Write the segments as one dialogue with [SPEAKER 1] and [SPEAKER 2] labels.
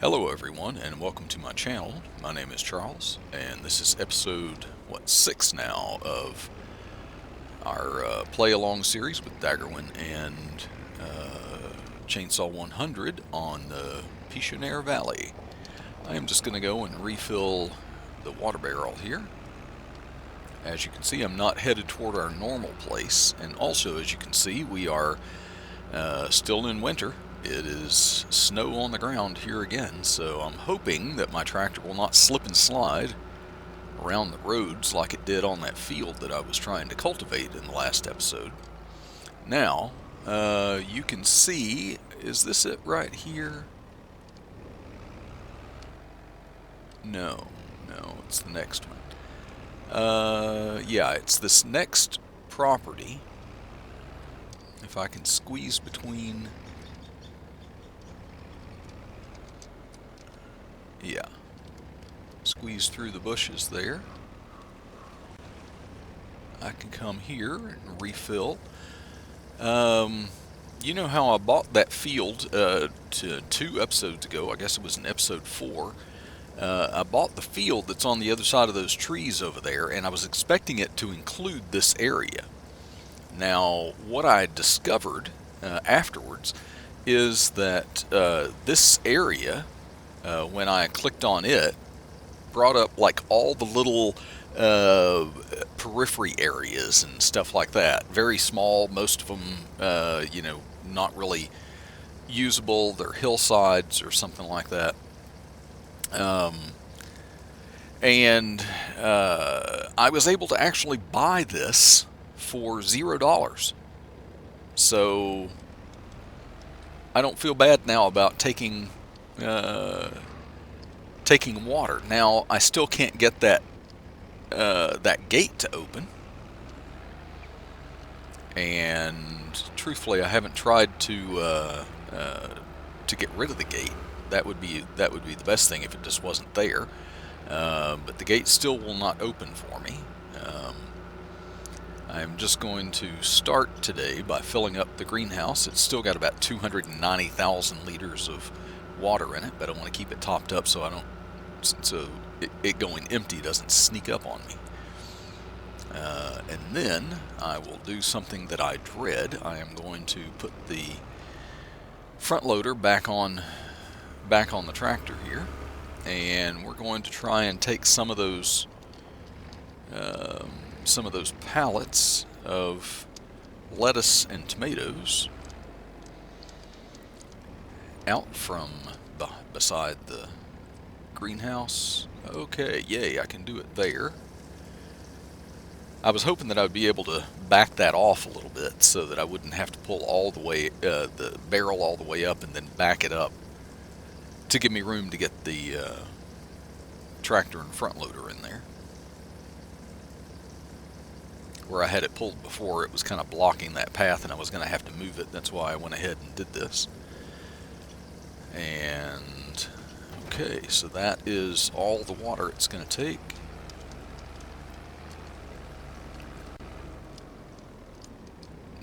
[SPEAKER 1] Hello everyone and welcome to my channel. My name is Charles and this is episode 6 now of our play along series with Daggerwin and Chainsaw 100 on the Pichonniere Valley. I am just going to go and refill the water barrel here. As you can see, I'm not headed toward our normal place, and also as you can see we are still in winter. It is snow on the ground here again, so I'm hoping that my tractor will not slip and slide around the roads like it did on that field that I was trying to cultivate in the last episode. Now, you can see, is this it right here? No, it's the next one. Yeah, it's this next property. If I can squeeze between... Yeah. Squeeze through the bushes there. I can come here and refill. You know how I bought that field to 2 episodes ago? I guess it was in episode 4. I bought the field that's on the other side of those trees over there, and I was expecting it to include this area. Now, what I discovered afterwards is that this area, when I clicked on it, brought up like all the little periphery areas and stuff like that. Very small, most of them, not really usable. They're hillsides or something like that. And I was able to actually buy this for $0. So I don't feel bad now about taking water. Now I still can't get that gate to open, and truthfully, I haven't tried to get rid of the gate. That would be the best thing if it just wasn't there. But the gate still will not open for me. I'm just going to start today by filling up the greenhouse. It's still got about 290,000 liters of water in it, but I want to keep it topped up so it going empty doesn't sneak up on me. And then I will do something that I dread. I am going to put the front loader back on the tractor here, and we're going to try and take some of those pallets of lettuce and tomatoes out from beside the greenhouse. Okay, yay, I can do it there. I was hoping that I would be able to back that off a little bit so that I wouldn't have to pull all the way the barrel all the way up and then back it up to give me room to get the tractor and front loader in there. Where I had it pulled before, it was kind of blocking that path and I was going to have to move it. That's why I went ahead and did this. And okay, so that is all the water it's going to take.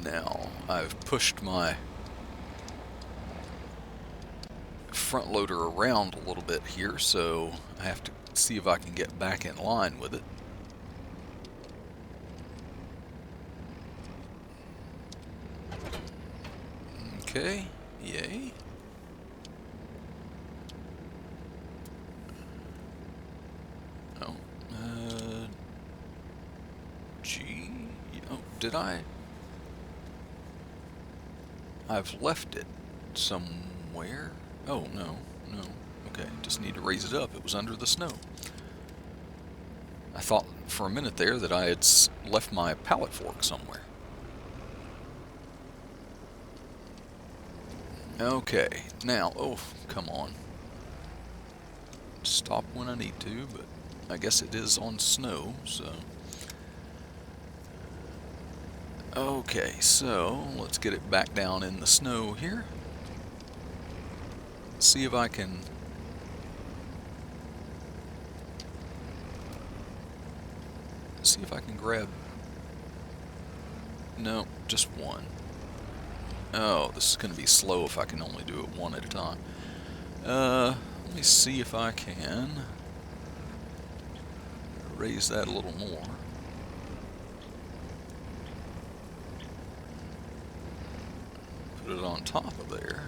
[SPEAKER 1] Now, I've pushed my front loader around a little bit here, so I have to see if I can get back in line with it. Okay, yay. Oh, G. Oh, did I? I've left it somewhere. Oh, no. Okay, just need to raise it up. It was under the snow. I thought for a minute there that I had left my pallet fork somewhere. Okay, now, oh, come on. Stop when I need to, but I guess it is on snow, so... Okay, so let's get it back down in the snow here. See if I can grab... No, just one. Oh, this is going to be slow if I can only do it one at a time. Let me see if I can raise that a little more. Put it on top of there.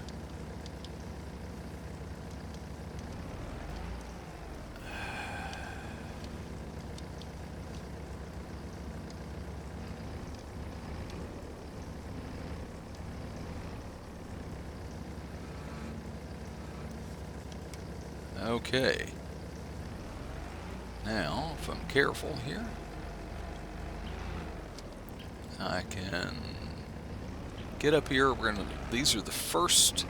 [SPEAKER 1] Okay. Now, if I'm careful here, I can get up here. These are the first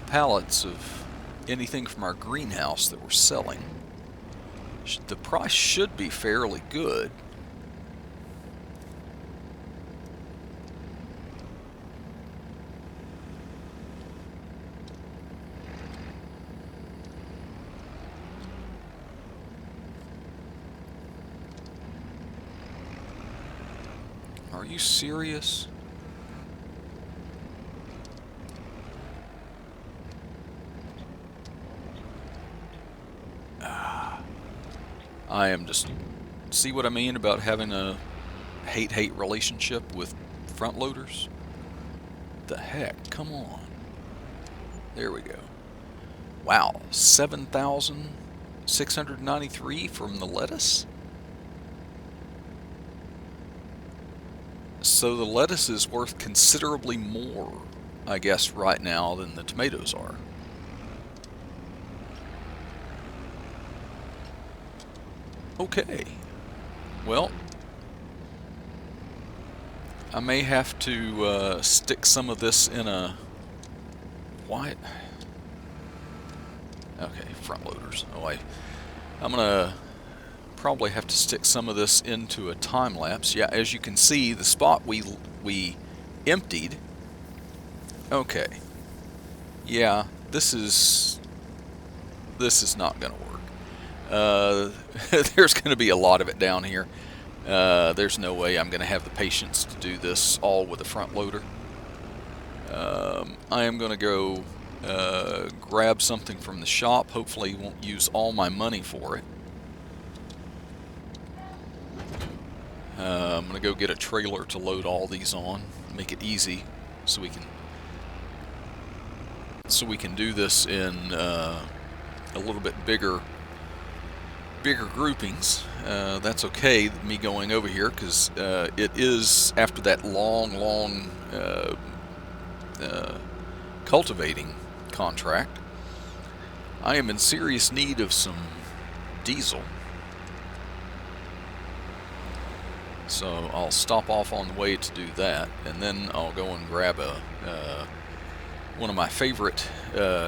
[SPEAKER 1] pallets of anything from our greenhouse that we're selling. The price should be fairly good. Are you serious? I am just... See what I mean about having a hate-hate relationship with front loaders? The heck? Come on. There we go. Wow, 7,693 from the lettuce? So the lettuce is worth considerably more, I guess, right now than the tomatoes are. Okay. Well, I may have to stick some of this in a... Why? Okay, front loaders. Oh, I'm gonna probably have to stick some of this into a time lapse. Yeah, as you can see, the spot we emptied. Okay. Yeah, this is not gonna work. There's gonna be a lot of it down here. There's no way I'm gonna have the patience to do this all with a front loader. I am gonna go grab something from the shop. Hopefully won't use all my money for it. I'm gonna go get a trailer to load all these on, make it easy, so we can do this in a little bit bigger groupings. That's okay, me going over here, because it is, after that long cultivating contract, I am in serious need of some diesel. So I'll stop off on the way to do that, and then I'll go and grab one of my favorite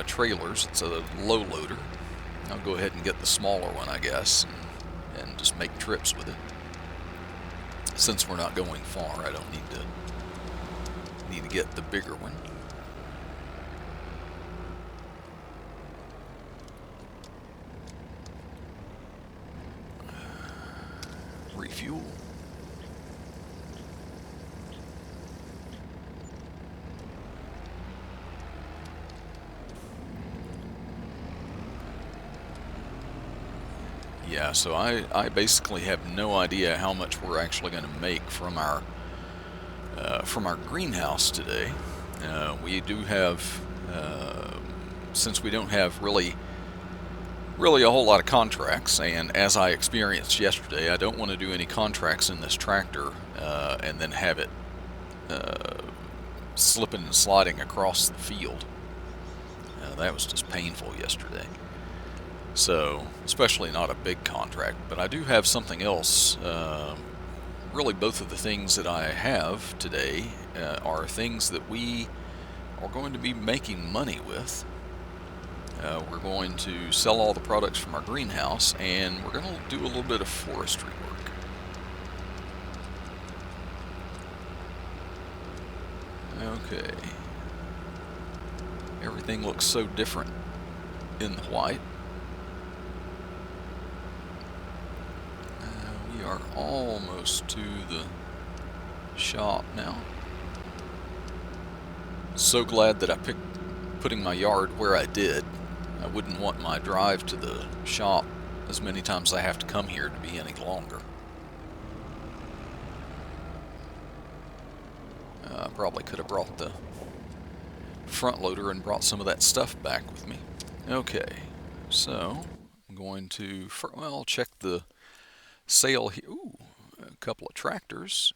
[SPEAKER 1] trailers. It's a low loader. I'll go ahead and get the smaller one, I guess, and just make trips with it. Since we're not going far, I don't need to get the bigger one. Refuel. Yeah, so I basically have no idea how much we're actually going to make from our greenhouse today. We do have, since we don't have really a whole lot of contracts, and as I experienced yesterday, I don't want to do any contracts in this tractor and then have it slipping and sliding across the field. That was just painful yesterday. So, especially not a big contract, but I do have something else. Really, both of the things that I have today are things that we are going to be making money with. We're going to sell all the products from our greenhouse, and we're going to do a little bit of forestry work. Okay. Everything looks so different in the white. We are almost to the shop now. So glad that I picked putting my yard where I did. I wouldn't want my drive to the shop, as many times I have to come here, to be any longer. I probably could have brought the front loader and brought some of that stuff back with me. Okay, so I'm going to, well, check the sale here. Ooh, a couple of tractors.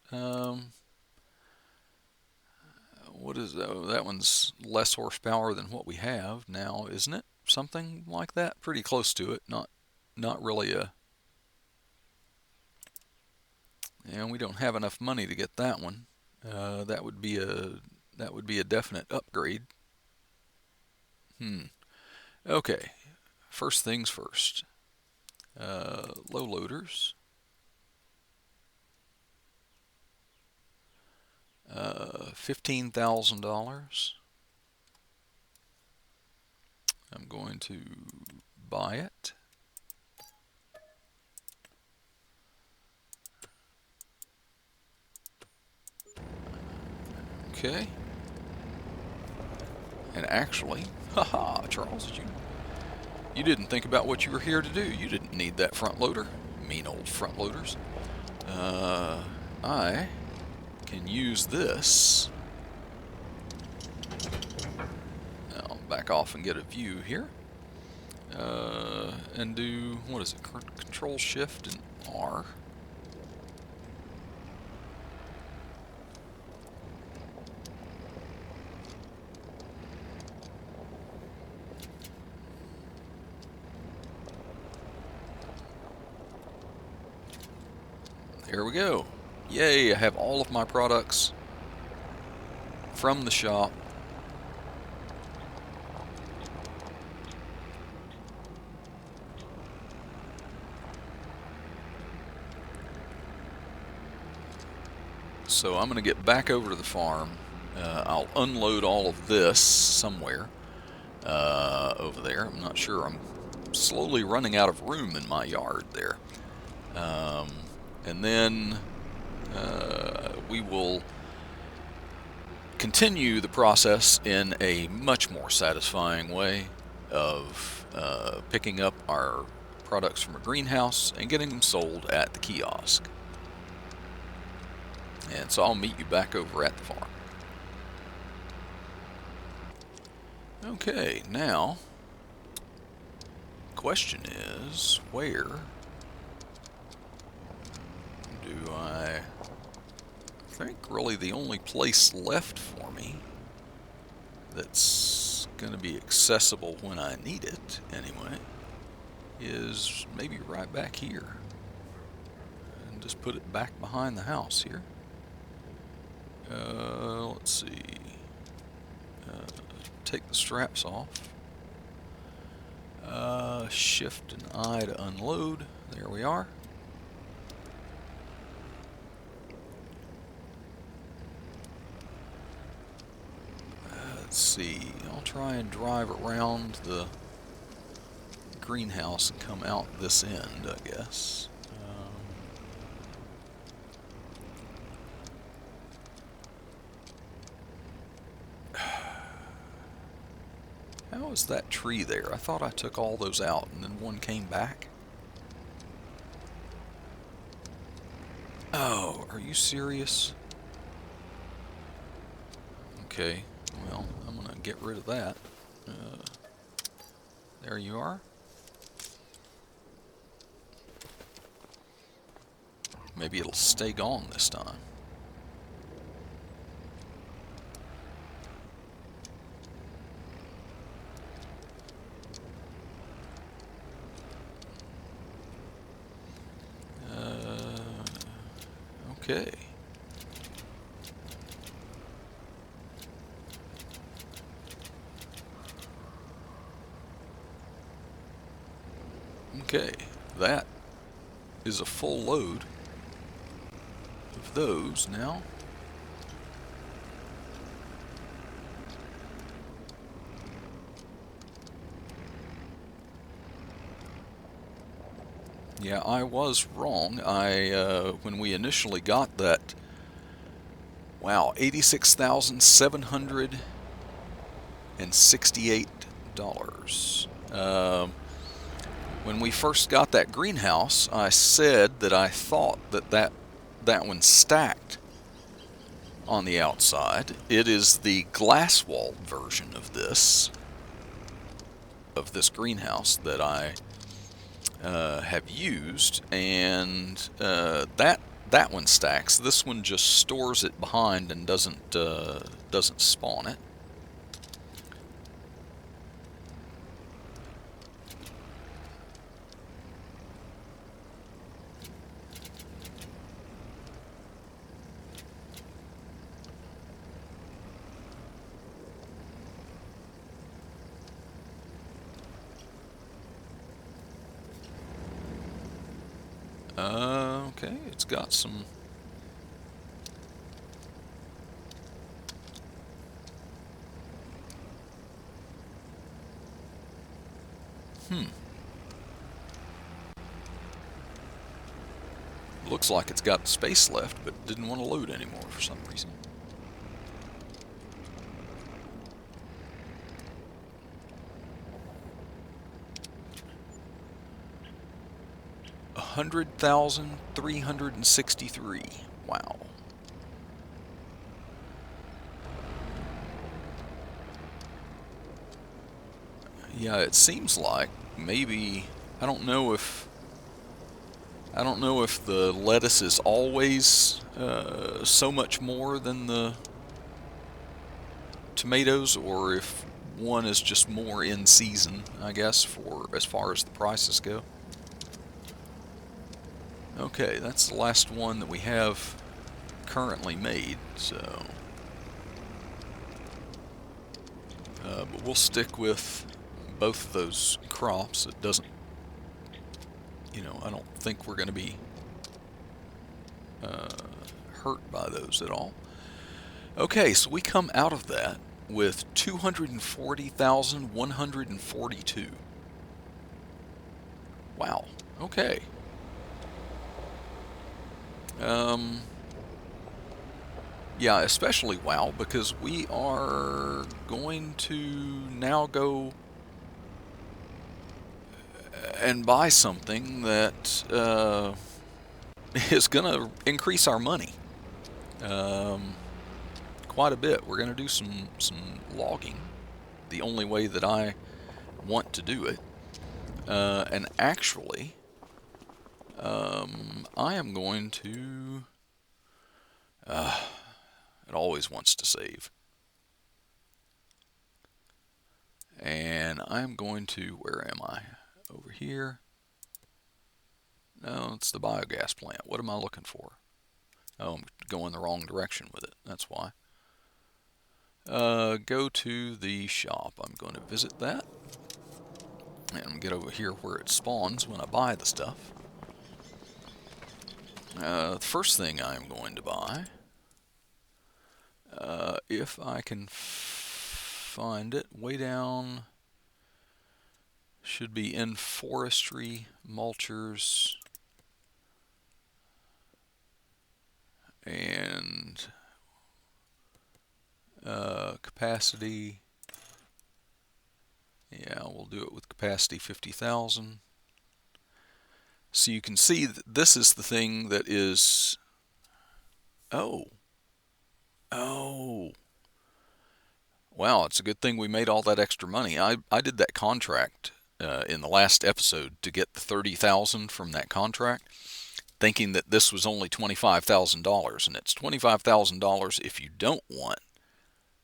[SPEAKER 1] What is that? Oh, that one's less horsepower than what we have now, isn't it? Something like that. Pretty close to it. Not really a. And we don't have enough money to get that one. That would be a definite upgrade. Okay. First things first. Low loaders. $15,000. I'm going to buy it. Okay. And actually, haha, Charles, you didn't think about what you were here to do. You didn't need that front loader. Mean old front loaders. I can use this. Now back off and get a view here. And do, what is it, Control Shift and R. There we go. Yay, I have all of my products from the shop. So I'm going to get back over to the farm. I'll unload all of this somewhere over there. I'm not sure. I'm slowly running out of room in my yard there. And then we will continue the process in a much more satisfying way of picking up our products from a greenhouse and getting them sold at the kiosk. And so I'll meet you back over at the farm. Okay, now, question is, where do I think really the only place left for me that's going to be accessible when I need it, anyway, is maybe right back here. And just put it back behind the house here. Let's see. Take the straps off. Shift and I to unload. There we are. Let's see. I'll try and drive around the greenhouse and come out this end, I guess. How is that tree there? I thought I took all those out and then one came back. Oh, are you serious? Okay, well, I'm gonna get rid of that. There you are. Maybe it'll stay gone this time. Okay. Okay, that is a full load of those now. Yeah, I was wrong. When we initially got that, wow, $86,768. Um, when we first got that greenhouse, I said that I thought that one stacked on the outside. It is the glass walled version of this greenhouse that I have used, and that one stacks. This one just stores it behind and doesn't spawn it. Okay, it's got some. Hmm. Looks like it's got space left, but didn't want to load anymore for some reason. $100,363. Wow. Yeah, it seems like maybe I don't know if the lettuce is always so much more than the tomatoes, or if one is just more in season, I guess, for as far as the prices go. Okay, that's the last one that we have currently made, so but we'll stick with both of those crops. It doesn't, I don't think we're going to be uh, hurt by those at all. Okay, so we come out of that with 240,142. Wow. Okay. Um, yeah, especially wow, because we are going to now go and buy something that is going to increase our money um, quite a bit. We're going to do some logging, the only way that I want to do it. And actually, I am going to. It always wants to save. And I'm going to. Where am I? Over here. No, it's the biogas plant. What am I looking for? Oh, I'm going the wrong direction with it. That's why. Go to the shop. I'm going to visit that. And get over here where it spawns when I buy the stuff. The first thing I'm going to buy, if I can find it, way down, should be in forestry, mulchers, and capacity. Yeah, we'll do it with capacity 50,000. So you can see that this is the thing that is. Oh, oh. Wow, it's a good thing we made all that extra money. I did that contract in the last episode to get the 30,000 from that contract, thinking that this was only $25,000, and it's $25,000 if you don't want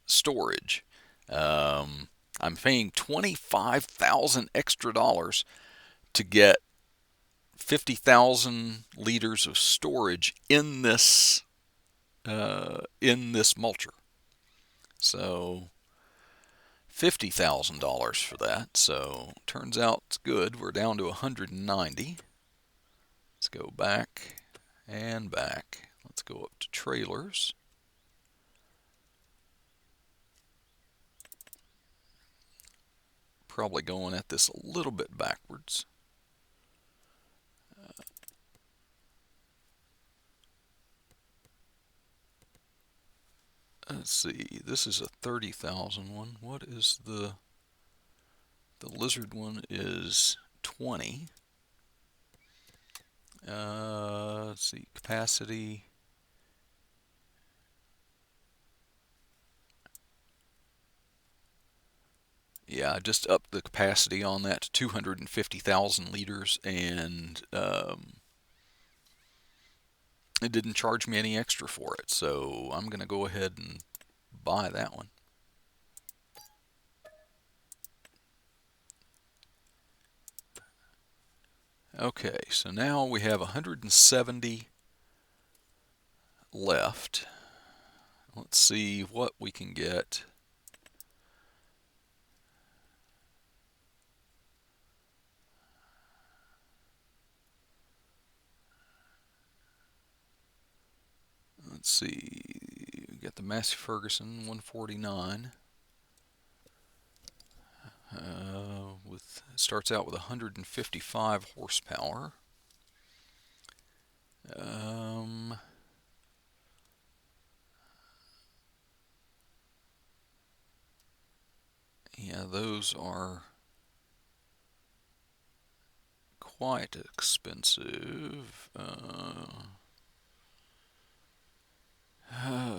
[SPEAKER 1] storage. Um, I'm paying 25,000 extra dollars to get 50,000 liters of storage in this mulcher. So $50,000 for that. So turns out it's good. We're down to 190. Let's go back and back. Let's go up to trailers. Probably going at this a little bit backwards. Let's see. This is a 30,000 one. What is the The lizard one is 20. Let's see, capacity. Yeah, I just upped the capacity on that to 250,000 liters, and it didn't charge me any extra for it, so I'm going to go ahead and buy that one. Okay, so now we have 170 left. Let's see what we can get. Let's see, we got the Massey Ferguson 149. Starts out with 155 horsepower. Yeah, those are quite expensive.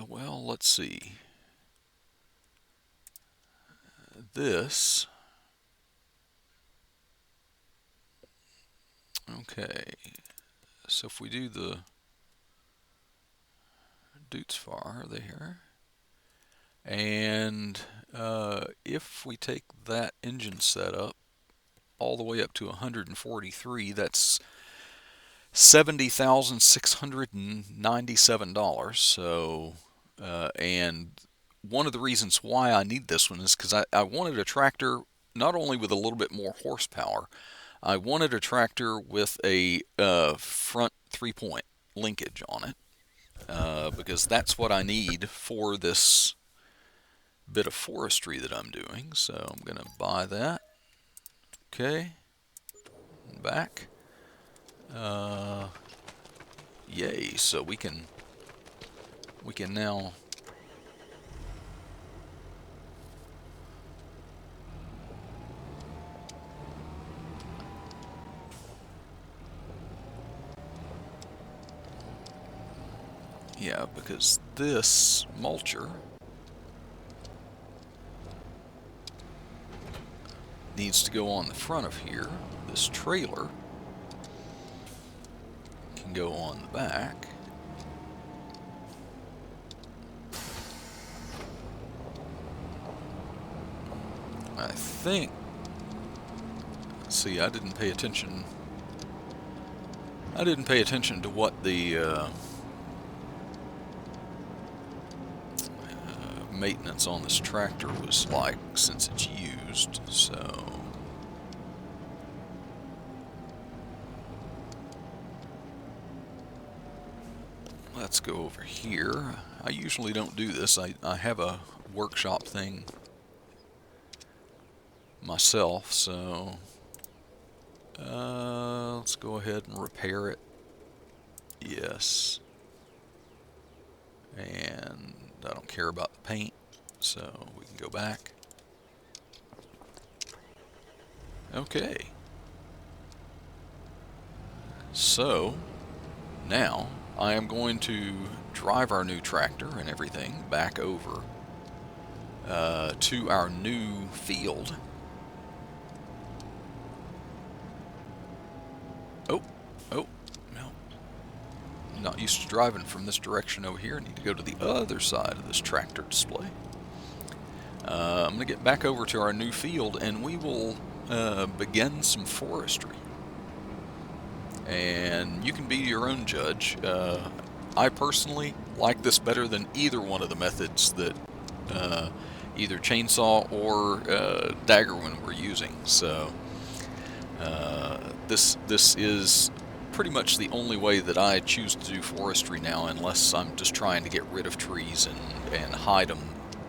[SPEAKER 1] Well, let's see. This. Okay, so if we do the Dutzfar there, and if we take that engine setup all the way up to 143, that's $70,697. So, and one of the reasons why I need this one is because I wanted a tractor not only with a little bit more horsepower, I wanted a tractor with a front 3-point linkage on it, because that's what I need for this bit of forestry that I'm doing. So I'm going to buy that. Okay, back. Yay! So we can now. Yeah, because this mulcher needs to go on the front of here. This trailer can go on the back. I think, see, I didn't pay attention to what the maintenance on this tractor was like since it's used, so let's go over here. I usually don't do this. I have a workshop thing myself, so let's go ahead and repair it. Yes. And I don't care about the paint, so we can go back. Okay. So now I am going to drive our new tractor and everything back over to our new field. Oh, no. Not used to driving from this direction over here. I need to go to the other side of this tractor display. I'm going to get back over to our new field and we will begin some forestry. And you can be your own judge. I personally like this better than either one of the methods that either chainsaw or Daggerwin were using. So this is pretty much the only way that I choose to do forestry now, unless I'm just trying to get rid of trees and hide them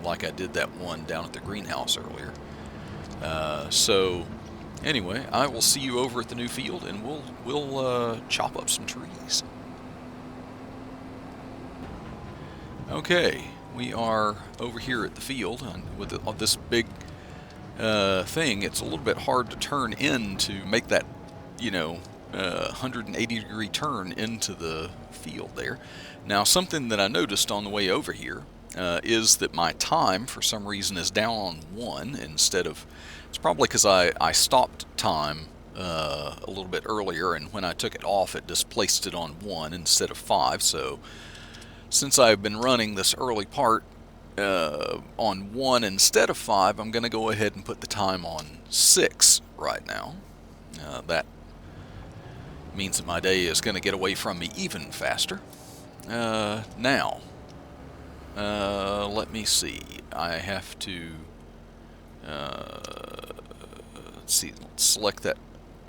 [SPEAKER 1] like I did that one down at the greenhouse earlier. So anyway, I will see you over at the new field, and we'll chop up some trees. Okay, we are over here at the field with this big thing, it's a little bit hard to turn in to make that, 180-degree turn into the field there. Now, something that I noticed on the way over here is that my time, for some reason, is down on 1 instead of... It's probably because I stopped time a little bit earlier, and when I took it off, it just placed it on 1 instead of 5. So, since I've been running this early part on 1 instead of 5, I'm going to go ahead and put the time on 6 right now. That means that my day is going to get away from me even faster. Now, let me see. I have to, let's see, let's select that.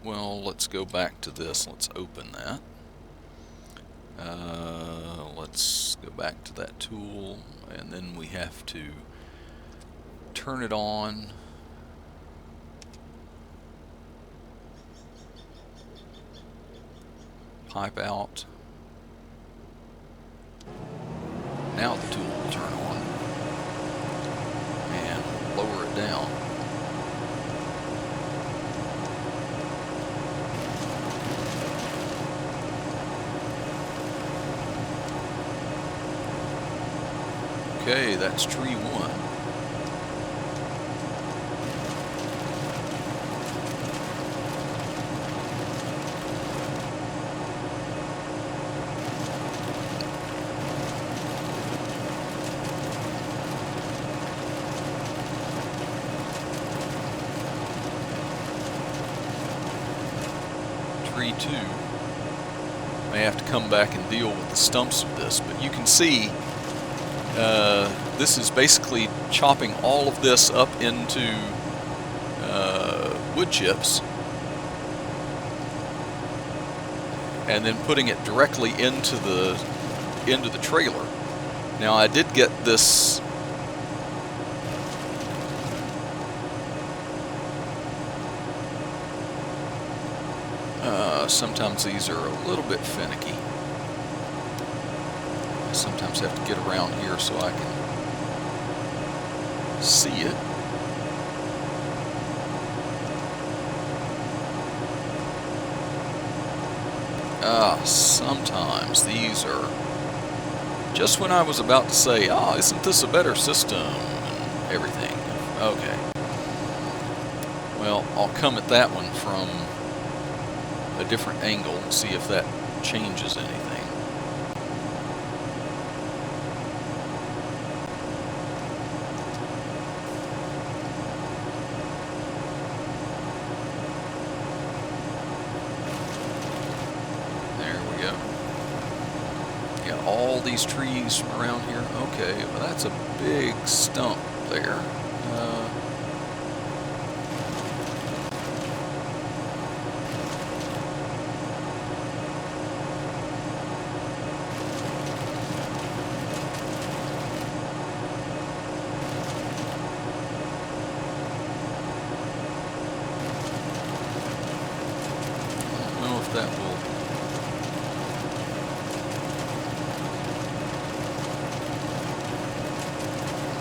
[SPEAKER 1] Well, let's go back to this. Let's open that. Let's go back to that tool, and then we have to turn it on. Pipe out. Now the tool will turn on, and we'll lower it down. Okay, that's tree 1. Tree 2 may have to come back and deal with the stumps of this, but you can see this is basically chopping all of this up into wood chips and then putting it directly into the trailer. Now, I did get this sometimes these are a little bit finicky. I sometimes have to get around here so I can see it. Sometimes these are just when I was about to say, isn't this a better system and everything. Okay. Well, I'll come at that one from a different angle and see if that changes anything. All these trees from around here. Okay, well, that's a big stump there. I don't know if that will...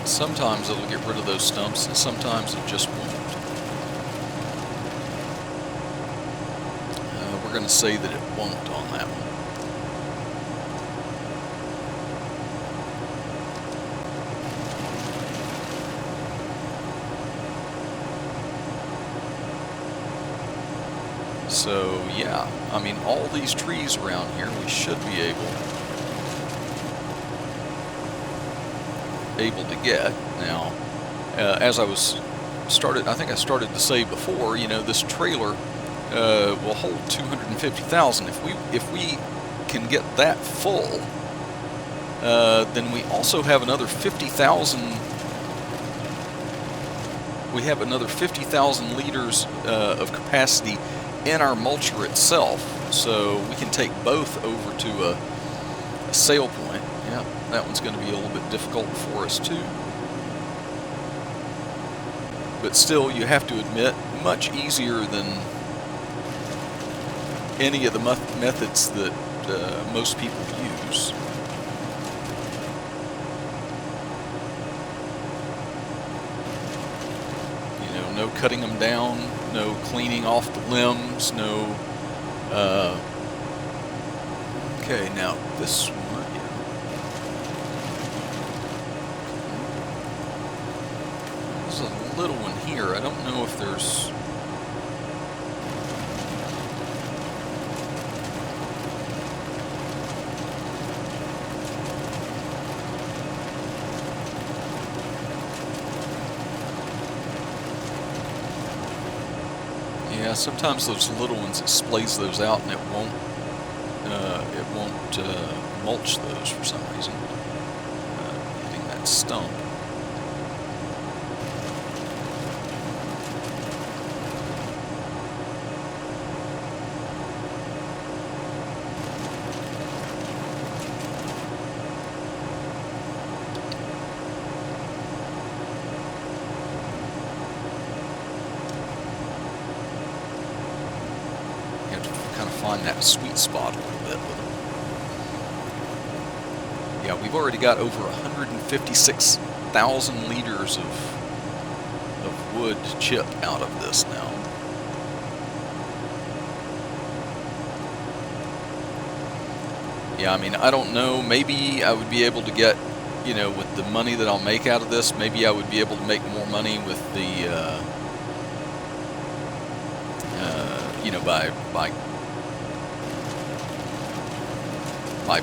[SPEAKER 1] Sometimes it'll get rid of those stumps, and sometimes it just won't. We're going to say that it won't on that one. So, yeah, I mean, all these trees around here, we should be able to get. Now, as I think I started to say before, this trailer will hold 250,000. If we can get that full, then we also have another 50,000. We have another 50,000 liters of capacity in our mulcher itself, so we can take both over to a sale point. Yeah, that one's going to be a little bit difficult for us too. But still, you have to admit, much easier than any of the methods that most people use. no cutting them down, no cleaning off the limbs, no. Okay, now this one, yeah. There's a little one here. I don't know if there's. Yeah, sometimes those little ones, it splays those out and it won't mulch those for some reason. Hitting that stump. Find that sweet spot a little bit with them. Yeah, we've already got over 156,000 liters of wood chip out of this now. Yeah, I mean, I don't know, maybe I would be able to get, you know, with the money that I'll make out of this, maybe I would be able to make more money with the, you know, by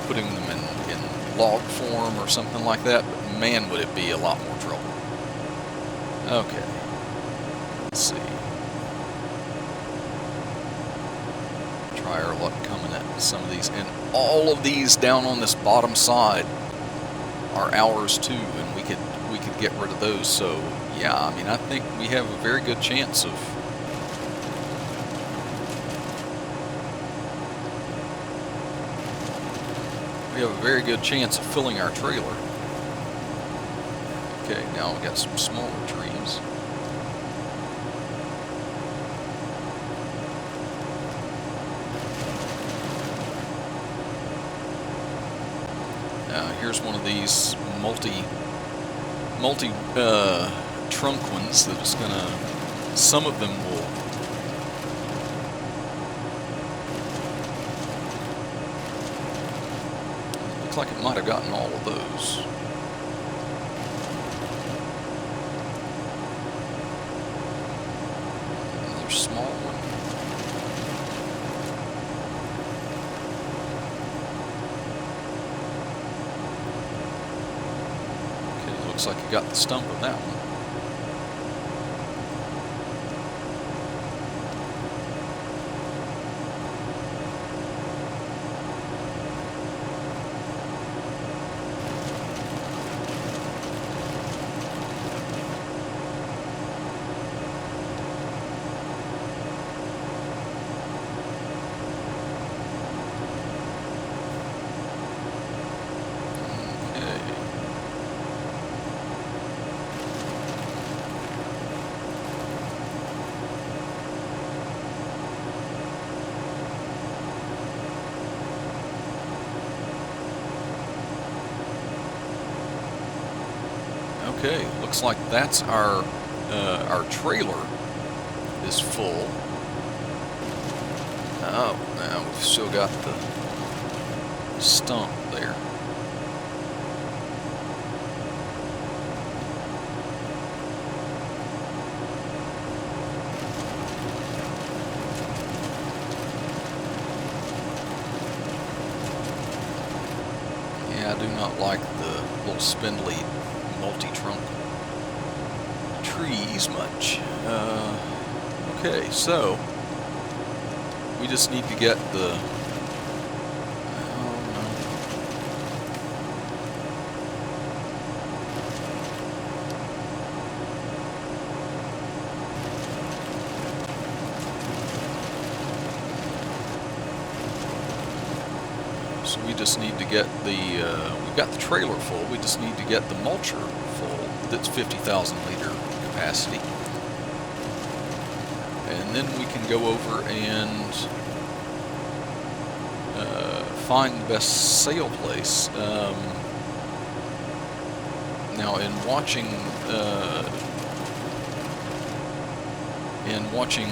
[SPEAKER 1] putting them in log form or something like that, but man, would it be a lot more trouble. Okay, let's see. Try our luck coming at some of these, and all of these down on this bottom side are ours too, and we could get rid of those. So yeah, I mean, I think we have a very good chance of. We have a very good chance of filling our trailer. Okay, now we got some smaller trees. Now here's one of these multi trunk ones that is gonna. Some of them will. Looks like it might have gotten all of those. Another small one. Okay, looks like you got the stump of that one. Okay, looks like that's our trailer is full. Oh, now we've still got the stump there. Yeah, I do not like the little spindly multi-trunk trees much. Okay, so we just need to get the. So we just need to get the. We've got the trailer full. We just need to get the mulcher full. That's 50,000 liter capacity. And then we can go over and find the best sale place. Now, in watching And watching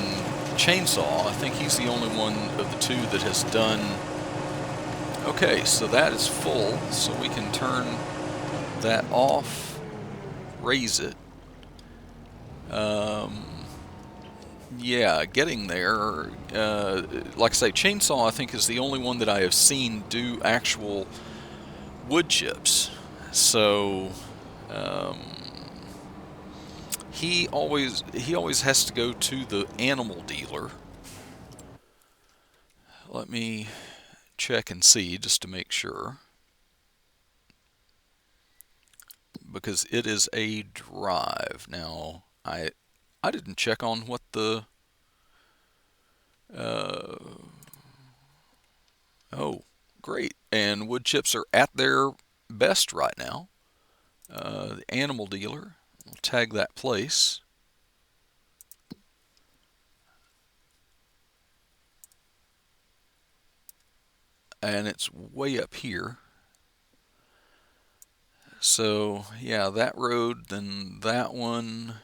[SPEAKER 1] Chainsaw, I think he's the only one of the two that has done... Okay, so that is full, so we can turn that off, raise it. Yeah, getting there. Like I say, Chainsaw I think is the only one that I have seen do actual wood chips. So he always has to go to the animal dealer. Let me check and see just to make sure, because it is a drive. Now I didn't check on what the oh, great. And wood chips are at their best right now. The animal dealer, we'll tag that place. And it's way up here. So, yeah, that road, then that one,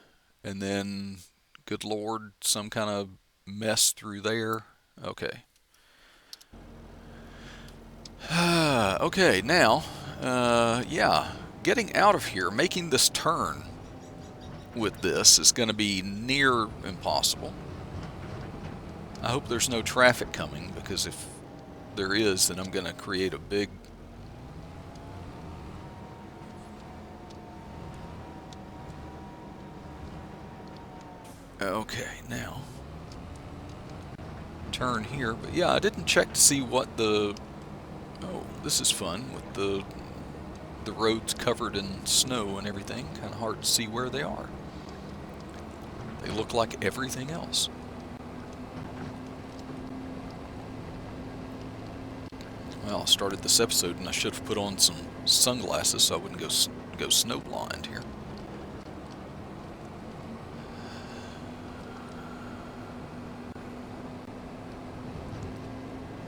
[SPEAKER 1] and then, good Lord, some kind of mess through there. Okay. Okay, now, yeah, getting out of here, making this turn with this is going to be near impossible. I hope there's no traffic coming, because if there is, then I'm going to create a big... Okay, now turn here, but yeah, I didn't check to see what the... Oh, this is fun with the roads covered in snow and everything. Kind of hard to see where they are. They look like everything else. Well, I started this episode and I should have put on some sunglasses so I wouldn't go snow blind here.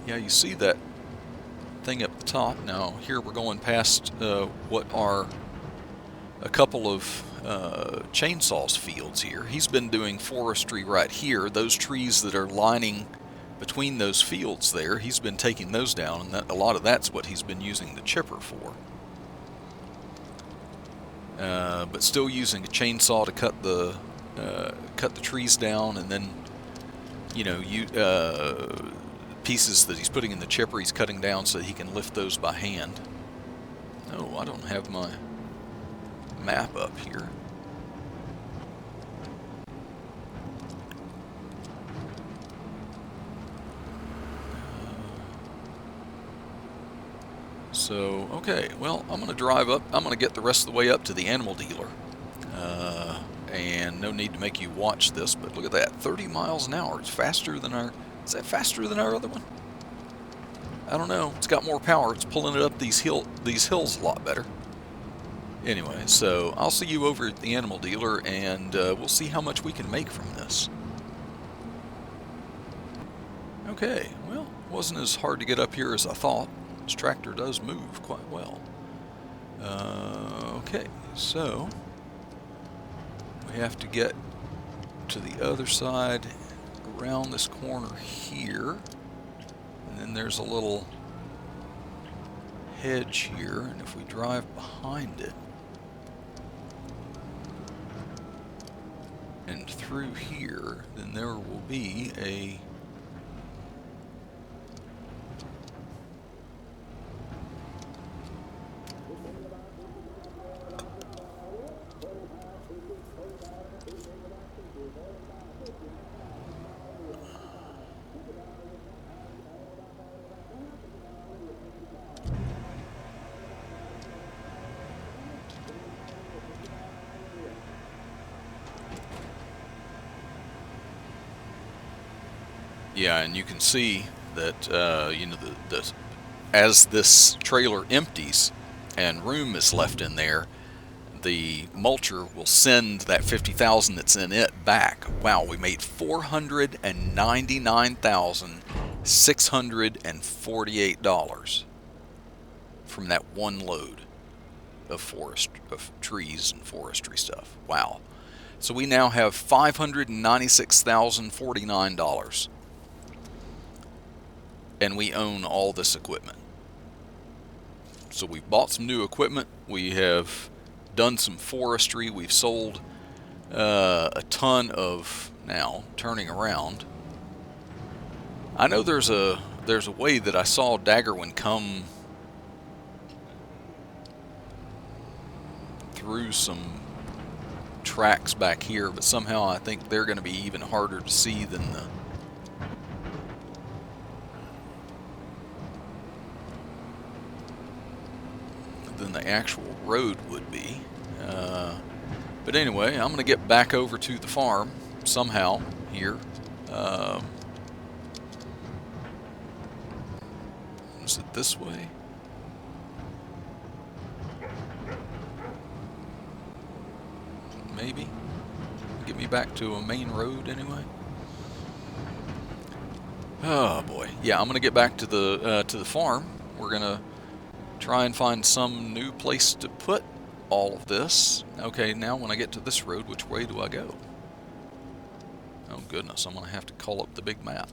[SPEAKER 1] Yeah, you see that thing up the top. Now here we're going past what are a couple of Chainsaw's fields here. He's been doing forestry right here. Those trees that are lining between those fields there, he's been taking those down, and a lot of that's what he's been using the chipper for. But still using a chainsaw to cut the trees down, and then, you know, pieces that he's putting in the chipper he's cutting down so he can lift those by hand. Oh, I don't have my map up here. So, okay, well, I'm going to drive up. I'm going to get the rest of the way up to the animal dealer. And no need to make you watch this, but look at that, 30 miles an hour. It's faster than our... Is that faster than our other one? I don't know. It's got more power. It's pulling it up these hills a lot better. Anyway, so I'll see you over at the animal dealer, and we'll see how much we can make from this. Okay, well, it wasn't as hard to get up here as I thought. This tractor does move quite well. Okay, so we have to get to the other side around this corner here, and then there's a little hedge here, and if we drive behind it and through here, then there will be a yeah, and you can see that you know, as this trailer empties and room is left in there, the mulcher will send that 50,000 that's in it back. Wow, we made $499,648 from that one load of trees and forestry stuff. Wow. So we now have $596,049. And we own all this equipment. So we've bought some new equipment. We have done some forestry. We've sold a ton of, now turning around. I know there's a way that I saw Daggerwin come through some tracks back here, but somehow I think they're going to be even harder to see than the actual road would be. But anyway, I'm going to get back over to the farm somehow here. Is it this way? Maybe. Get me back to a main road anyway. Oh boy. Yeah, I'm going to get back to the farm. We're going to try and find some new place to put all of this. Okay, now when I get to this road, which way do I go? Oh goodness, I'm going to have to call up the big map.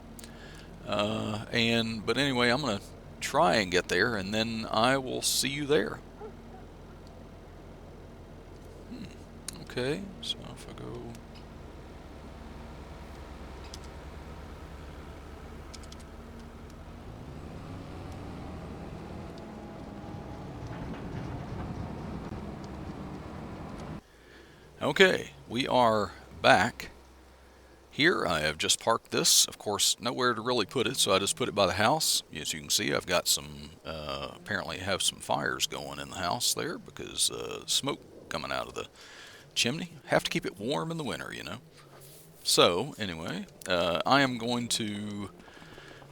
[SPEAKER 1] But anyway, I'm going to try and get there, and then I will see you there. Okay, so if I go... Okay, we are back. Here I have just parked this, of course nowhere to really put it, so I just put it by the house. As you can see, I've got some, apparently have some fires going in the house there because smoke coming out of the chimney. Have to keep it warm in the winter, you know. So anyway, I am going to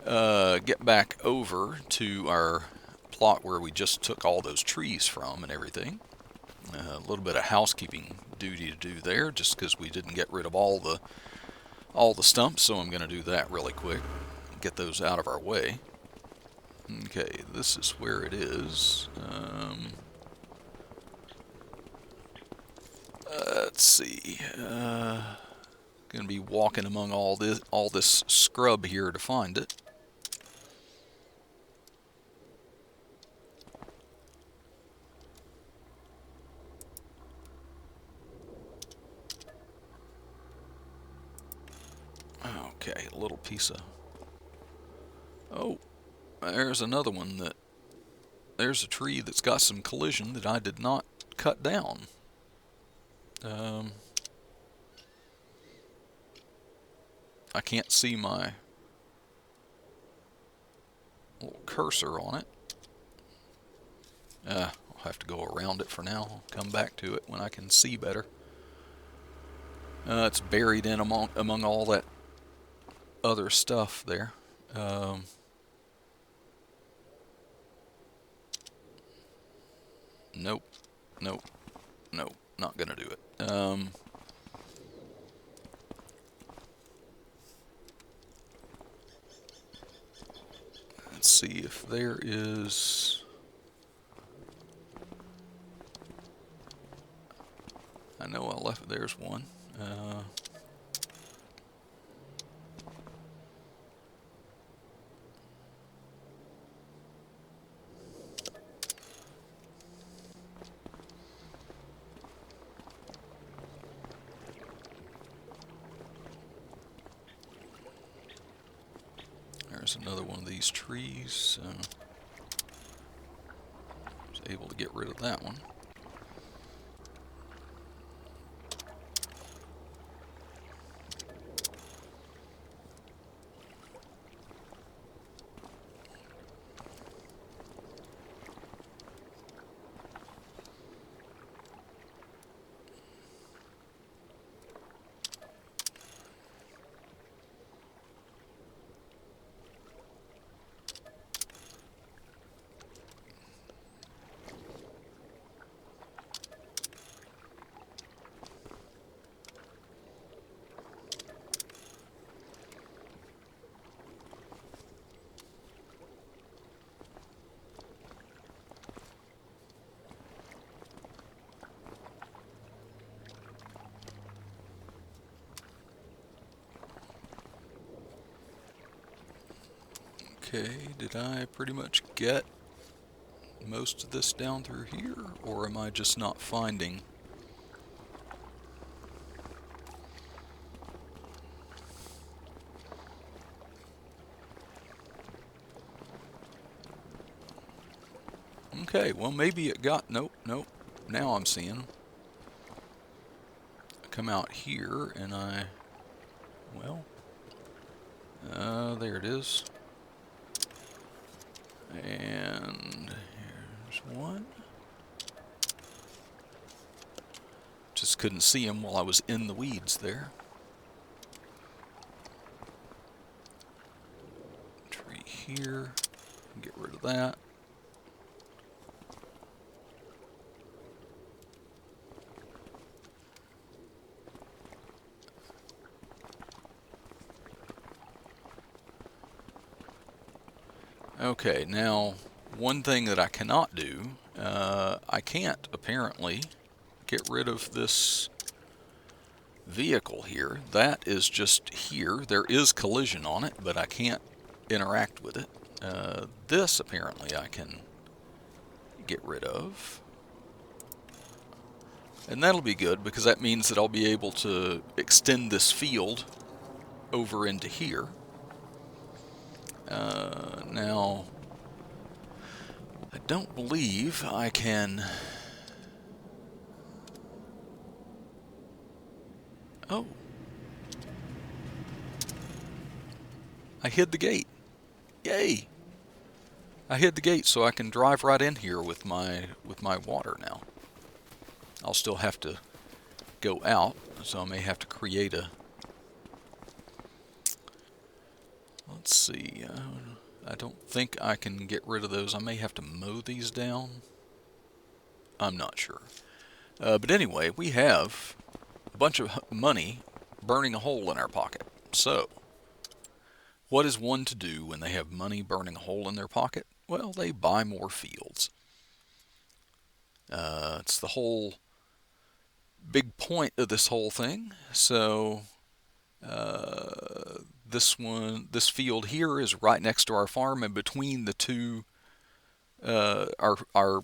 [SPEAKER 1] get back over to our plot where we just took all those trees from and everything. A little bit of housekeeping duty to do there, just because we didn't get rid of all the stumps, so I'm going to do that really quick. Get those out of our way. Okay, this is where it is. Let's see. Going to be walking among all this scrub here to find it. Okay, a little piece of... Oh, there's another one that... There's a tree that's got some collision that I did not cut down. I can't see my little cursor on it. I'll have to go around it for now. I'll come back to it when I can see better. It's buried in among all that other stuff there. Nope, nope, nope, not gonna do it. Let's see if there is... I know I left, there's one. There's another one of these trees. Was able to get rid of that one. Okay, did I pretty much get most of this down through here, or am I just not finding? Okay, well maybe it got, nope, now I'm seeing. I come out here and well, there it is. And here's one. Just couldn't see him while I was in the weeds there. Tree here, get rid of that. Okay, now one thing that I cannot do, I can't apparently get rid of this vehicle here. That is just here. There is collision on it, but I can't interact with it. This apparently I can get rid of. And that'll be good because that means that I'll be able to extend this field over into here. Now, I don't believe I can... Oh. I hid the gate. Yay! I hid the gate so I can drive right in here with my water now. I'll still have to go out, so I may have to create a... Let's see, I don't think I can get rid of those. I may have to mow these down. I'm not sure. But anyway, we have a bunch of money burning a hole in our pocket. So, what is one to do when they have money burning a hole in their pocket? Well, they buy more fields. It's the whole big point of this whole thing. So, this field here is right next to our farm, and between the two, our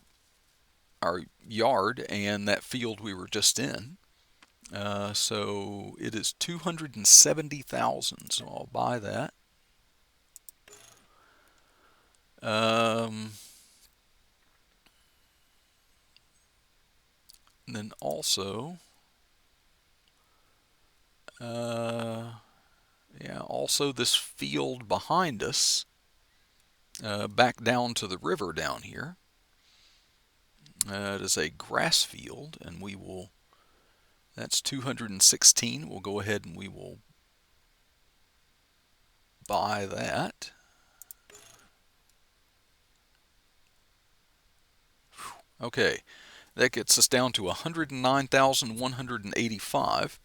[SPEAKER 1] yard and that field we were just in. So it is 270,000. So I'll buy that. And then also, yeah, also this field behind us, back down to the river down here. It is a grass field, and we will, that's 216. We'll go ahead and we will buy that. Okay, that gets us down to 109,185.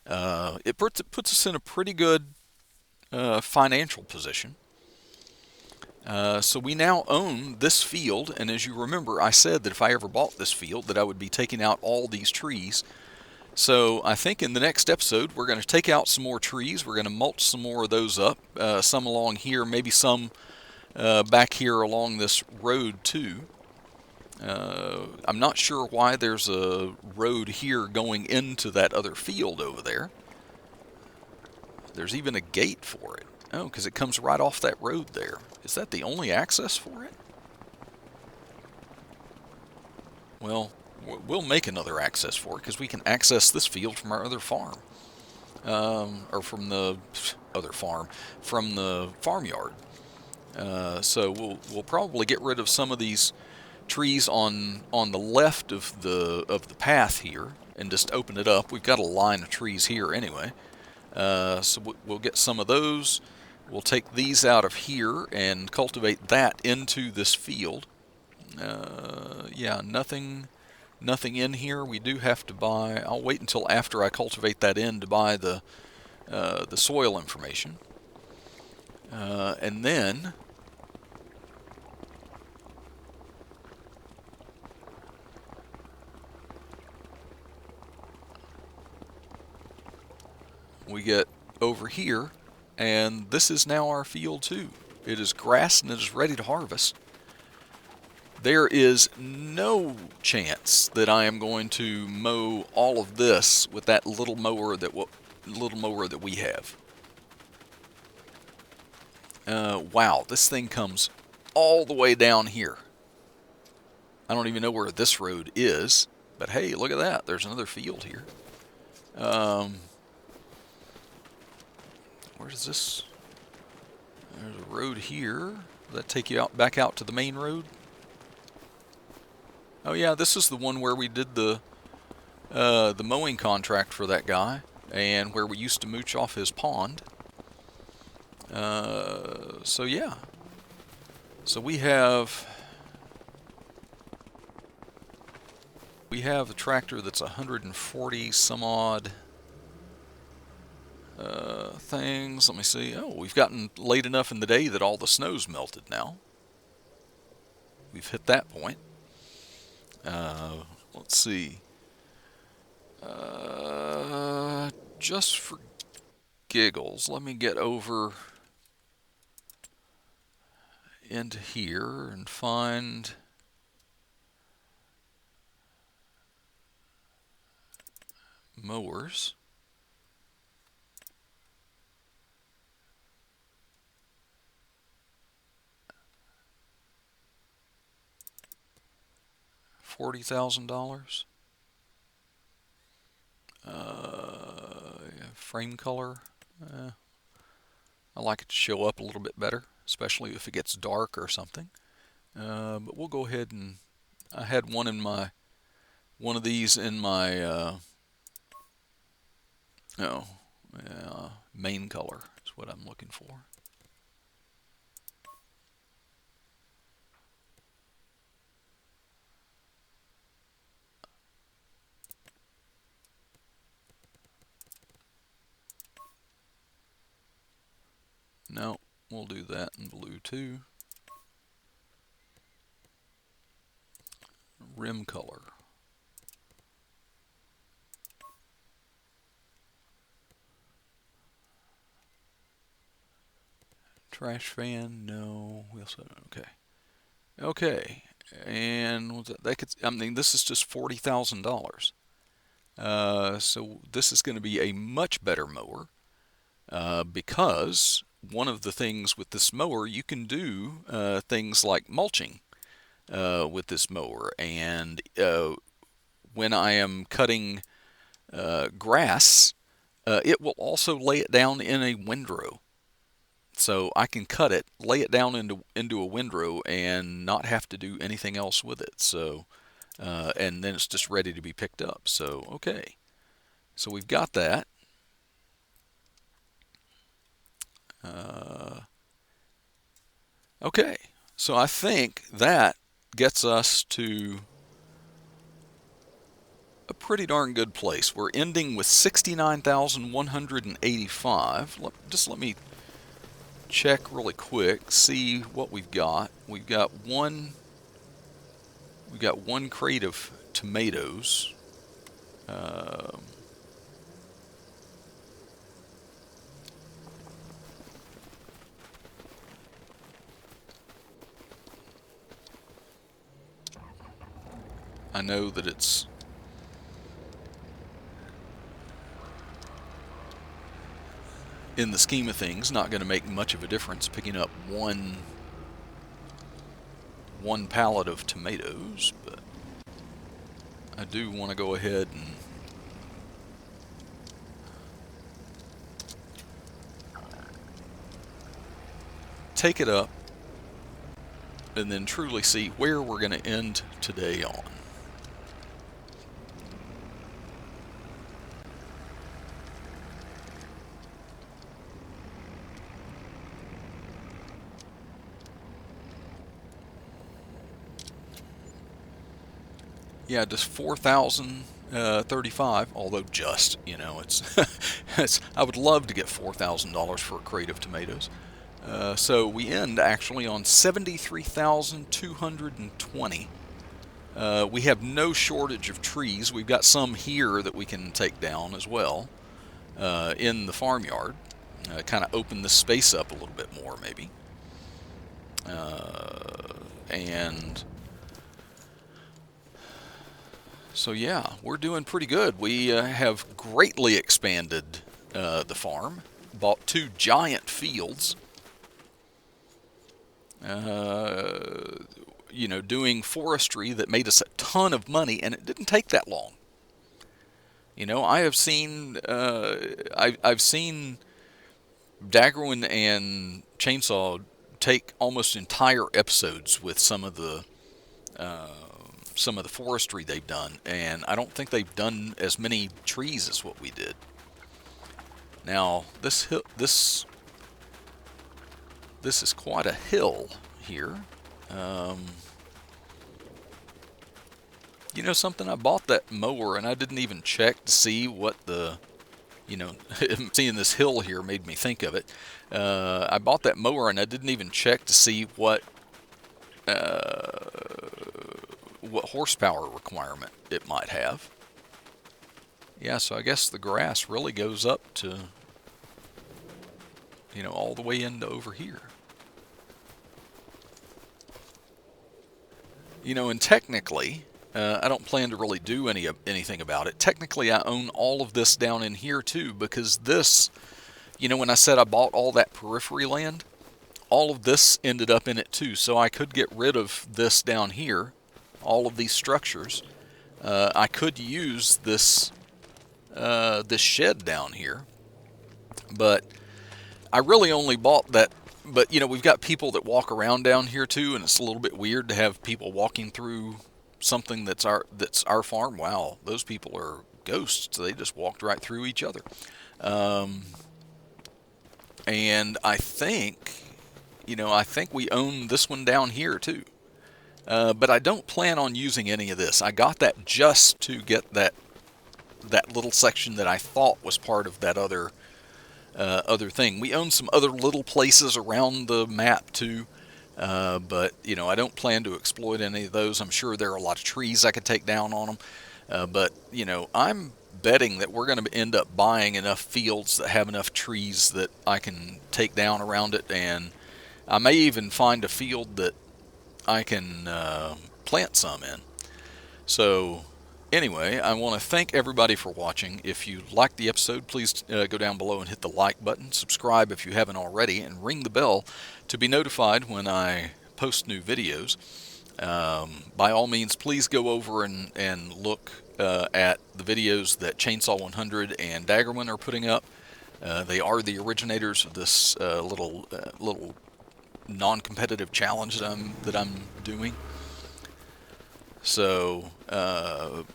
[SPEAKER 1] It puts us in a pretty good financial position. So we now own this field, and as you remember, I said that if I ever bought this field that I would be taking out all these trees. So I think in the next episode we're going to take out some more trees. We're going to mulch some more of those up, some along here, maybe some back here along this road too. I'm not sure why there's a road here going into that other field over there. There's even a gate for it. Oh, because it comes right off that road there. Is that the only access for it? Well, we'll make another access for it because we can access this field from our other farm. Or from the other farm, from the farmyard. So we'll probably get rid of some of these trees on the left of the path here and just open it up. We've got a line of trees here anyway. So we'll get some of those. We'll take these out of here and cultivate that into this field. Yeah, nothing in here. We do have to buy. I'll wait until after I cultivate that in to buy the soil information, and then we get over here, and this is now our field too. It is grass and it is ready to harvest. There is no chance that I am going to mow all of this with that little mower that we have. Wow, this thing comes all the way down here. I don't even know where this road is, but hey, look at that. There's another field here. Where's this? There's a road here. Does that take you back out to the main road? Oh yeah, this is the one where we did the mowing contract for that guy, and where we used to mooch off his pond. So yeah. So we have a tractor that's 140 some odd things. Let me see. Oh, we've gotten late enough in the day that all the snow's melted now. We've hit that point. Let's see. Just for giggles, let me get over into here and find mowers. $40,000. Frame color. I like it to show up a little bit better, especially if it gets dark or something. But we'll go ahead and I had one of these in my main color is what I'm looking for. No, we'll do that in blue too. Rim color. Trash fan, no. We also okay. Okay, and that could. I mean, this is just $40,000. So this is going to be a much better mower because one of the things with this mower, you can do things like mulching with this mower, and when I am cutting grass, it will also lay it down in a windrow. So I can cut it, lay it down into a windrow, and not have to do anything else with it. So, and then it's just ready to be picked up. So, okay. So we've got that. Okay. So I think that gets us to a pretty darn good place. We're ending with 69,185. Just let me check really quick, see what we've got. We've got one crate of tomatoes. I know that it's in the scheme of things not going to make much of a difference picking up one pallet of tomatoes, but I do want to go ahead and take it up and then truly see where we're going to end today on. Yeah, just 4,035. Although just, it's I would love to get $4,000 for a crate of tomatoes. So we end actually on 73,220. We have no shortage of trees. We've got some here that we can take down as well in the farmyard. Kind of open the space up a little bit more, maybe. And so yeah, we're doing pretty good. We have greatly expanded the farm, bought 2 giant fields, doing forestry that made us a ton of money, and it didn't take that long. I have seen, I've seen Daggerwin and Chainsaw take almost entire episodes with some of the forestry they've done, and I don't think they've done as many trees as what we did. Now this is quite a hill here. Um, something? I bought that mower and I didn't even check to see what seeing this hill here made me think of it. I bought that mower and I didn't even check to see what horsepower requirement it might have. Yeah, so I guess the grass really goes up to, all the way into over here. And technically, I don't plan to really do anything about it. Technically, I own all of this down in here too, because this, when I said I bought all that periphery land, all of this ended up in it too. So I could get rid of this down here, all of these structures. I could use this shed down here, but I really only bought that. But we've got people that walk around down here too, and it's a little bit weird to have people walking through something that's our farm. Wow, those people are ghosts. They just walked right through each other. And I think we own this one down here too. But I don't plan on using any of this. I got that just to get that little section that I thought was part of that other thing. We own some other little places around the map too, but I don't plan to exploit any of those. I'm sure there are a lot of trees I could take down on them, but I'm betting that we're going to end up buying enough fields that have enough trees that I can take down around it, and I may even find a field that I can plant some in. So anyway, I want to thank everybody for watching. If you liked the episode, please go down below and hit the like button. Subscribe if you haven't already, and ring the bell to be notified when I post new videos. By all means, please go over and look at the videos that Chainsaw 100 and Daggerwin are putting up. They are the originators of this little non-competitive challenge that I'm doing. So, but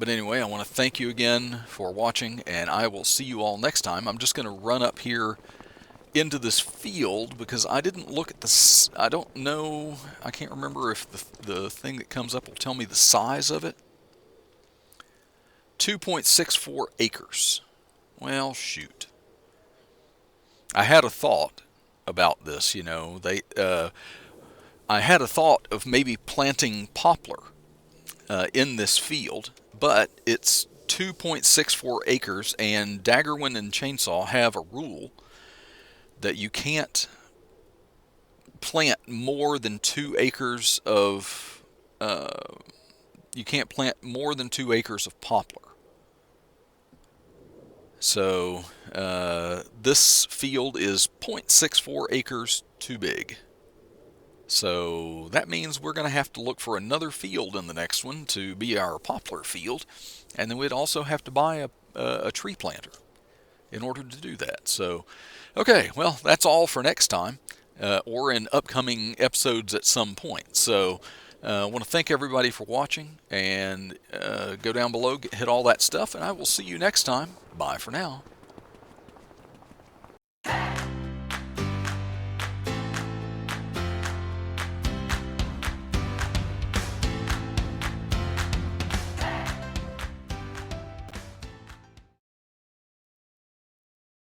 [SPEAKER 1] anyway, I want to thank you again for watching, and I will see you all next time. I'm just going to run up here into this field because I didn't look at this. I don't know. I can't remember if the thing that comes up will tell me the size of it. 2.64 acres. Well, shoot. I had a thought about this. I had a thought of maybe planting poplar in this field, but it's 2.64 acres, and Daggerwin and Chainsaw have a rule that you can't plant more than 2 acres of poplar. So this field is 0.64 acres too big. So that means we're going to have to look for another field in the next one to be our poplar field, and then we'd also have to buy a tree planter in order to do that. So, okay, well, that's all for next time, or in upcoming episodes at some point. So I want to thank everybody for watching, and go down below, hit all that stuff, and I will see you next time. Bye for now.